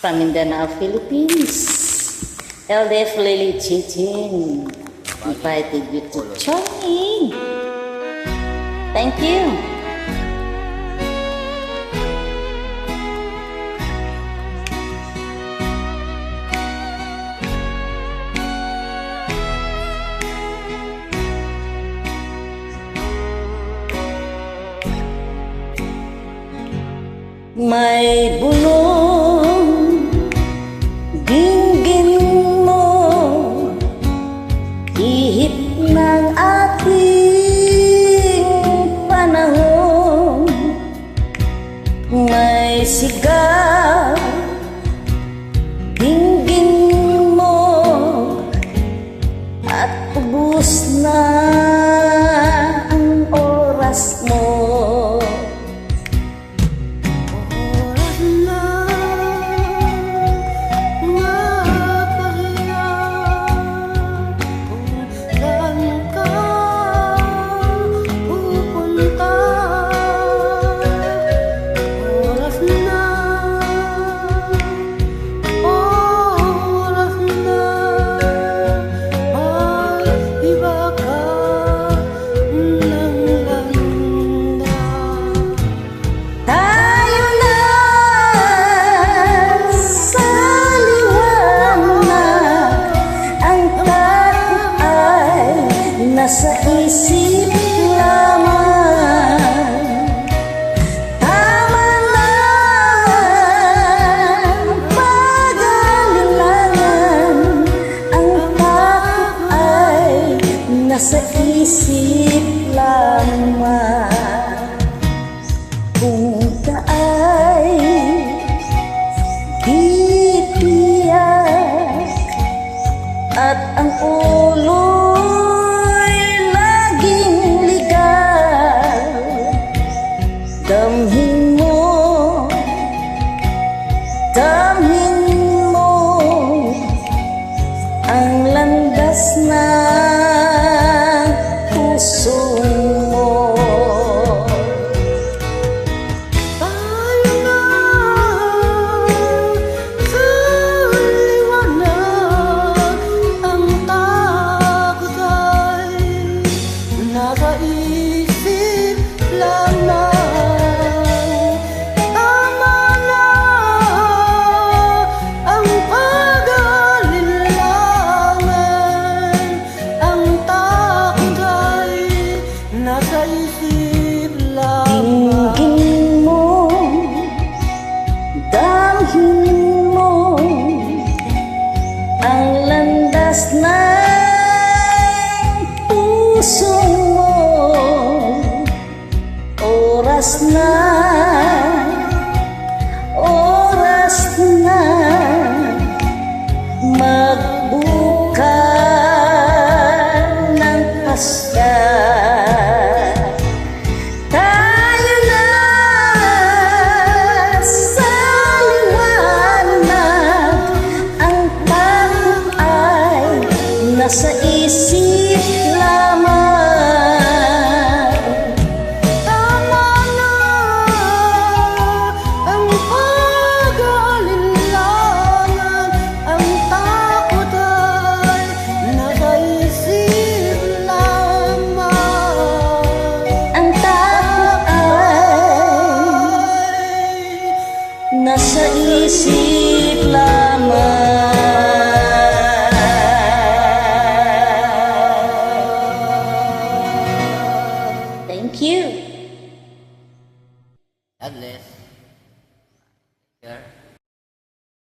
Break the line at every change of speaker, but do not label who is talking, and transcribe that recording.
from Mindanao, Philippines. LDF Lily Chinchin invited you to join me. Thank you. May bulong dinggin mo, ihip ng ating panahon. May sigaw dinggin mo, at ubus na ang oras mo. Nasa isip lamang, tama na pag-alilangan. Ang takot ay nasa isip lamang. Kung kaay titiyak at ang ulo damhin mo ang landas ng puso mo.
Tayo na sa liwanag, ang takot ay nasa isip lamang.
Dinggin mo, damhin mo ang landas ng puso mo. Oras na magbuka ng pasya. Nasa isip lamang,
tama na ang pag-aalinlangan. Ang takot ay nasa isip lamang.
ang takot ay nasa isip lamang. Thank you.
God bless. Here.